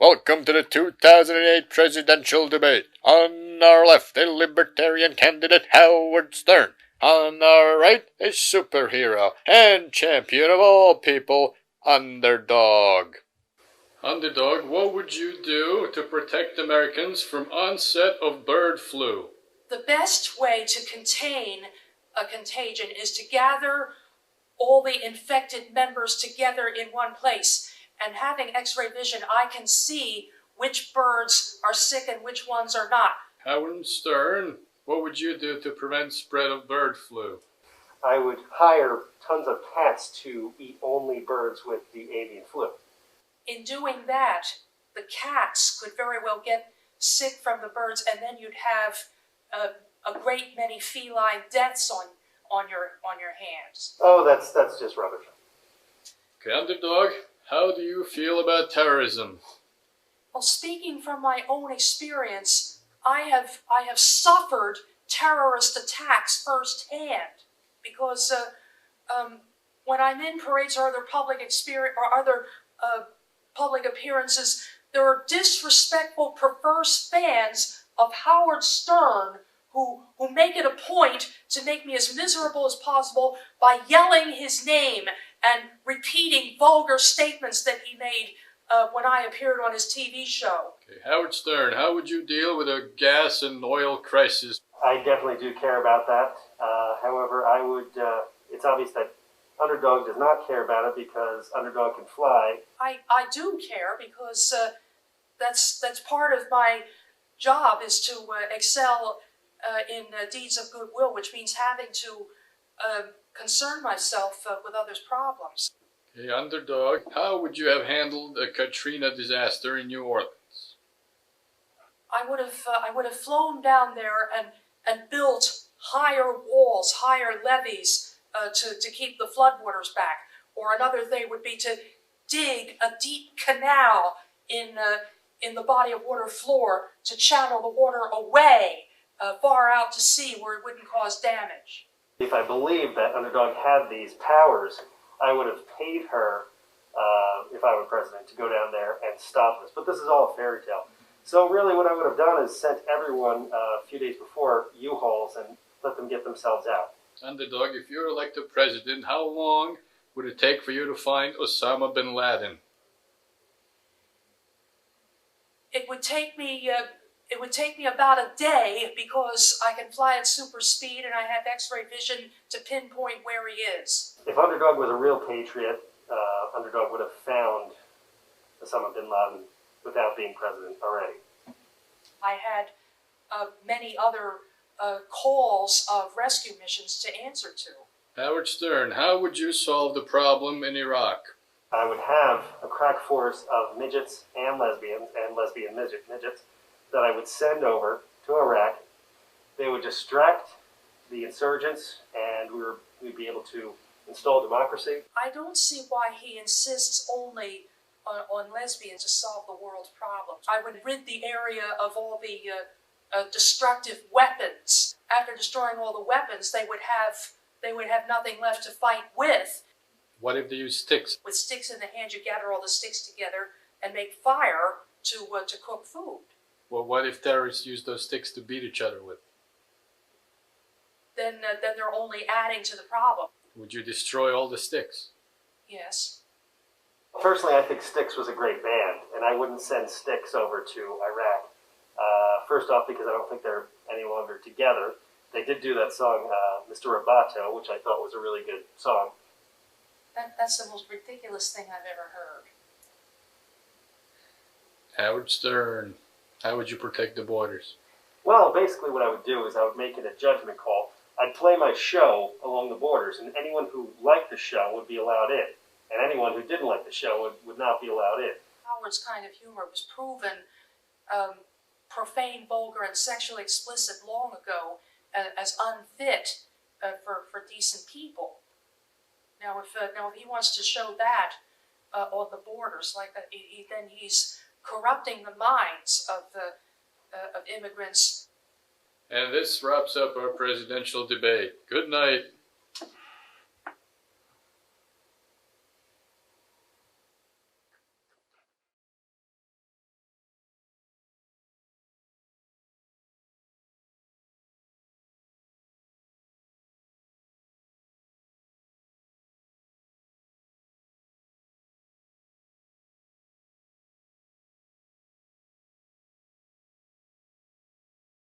Welcome to the 2008 presidential debate. On our left, a libertarian candidate, Howard Stern. On our right, a superhero and champion of all people, Underdog. Underdog, what would you do to protect Americans from onset of bird flu? The best way to contain a contagion is to gather all the infected members together in one place. And having X-ray vision, I can see which birds are sick and which ones are not. Howard Stern, what would you do to prevent spread of bird flu? I would hire tons of cats to eat only birds with the avian flu. In doing that, the cats could very well get sick from the birds, and then you'd have a great many feline deaths on your hands. Oh, that's just rubbish. Okay, Underdog, how do you feel about terrorism? Well, speaking from my own experience, I have suffered terrorist attacks firsthand, because when I'm in parades or other public public appearances, there are disrespectful, perverse fans of Howard Stern who make it a point to make me as miserable as possible by yelling his name and repeating vulgar statements that he made when I appeared on his TV show. Okay, Howard Stern, how would you deal with a gas and oil crisis? I definitely do care about that. However, I would. It's obvious that Underdog does not care about it because Underdog can fly. I do care, because that's part of my job, is to excel in deeds of goodwill, which means having to concern myself with others' problems. Okay, Underdog, how would you have handled a Katrina disaster in New Orleans? I would have flown down there and built higher walls, higher levees to keep the floodwaters back. Or another thing would be to dig a deep canal in the body of water floor to channel the water away far out to sea where it wouldn't cause damage. If I believed that Underdog had these powers, I would have paid her, if I were president, to go down there and stop this. But this is all a fairy tale. So really what I would have done is sent everyone a few days before U-Hauls and let them get themselves out. Underdog, if you're elected president, how long would it take for you to find Osama bin Laden? It would take me about a day, because I can fly at super speed and I have X-ray vision to pinpoint where he is. If Underdog was a real patriot, Underdog would have found Osama bin Laden without being president already. I had many other calls of rescue missions to answer to. Howard Stern, how would you solve the problem in Iraq? I would have a crack force of midgets and lesbians and lesbian midgets that I would send over to Iraq. They would distract the insurgents, and we'd be able to install democracy. I don't see why he insists only on lesbians to solve the world's problems. I would rid the area of all the destructive weapons. After destroying all the weapons, they would have nothing left to fight with. What if they use sticks? With sticks in the hand, you gather all the sticks together and make fire to cook food. Well, what if terrorists use those sticks to beat each other with? Then they're only adding to the problem. Would you destroy all the sticks? Yes. Personally, I think Styx was a great band, and I wouldn't send Styx over to Iraq. First off, because I don't think they're any longer together. They did do that song, Mr. Roboto, which I thought was a really good song. That's the most ridiculous thing I've ever heard. Howard Stern, how would you protect the borders? Well, basically what I would do is I would make it a judgment call. I'd play my show along the borders, and anyone who liked the show would be allowed in. And anyone who didn't like the show would not be allowed in. Howard's kind of humor was proven profane, vulgar, and sexually explicit long ago as unfit for decent people. Now, if he wants to show that on the borders, like that, then he's corrupting the minds of immigrants. And this wraps up our presidential debate. Good night.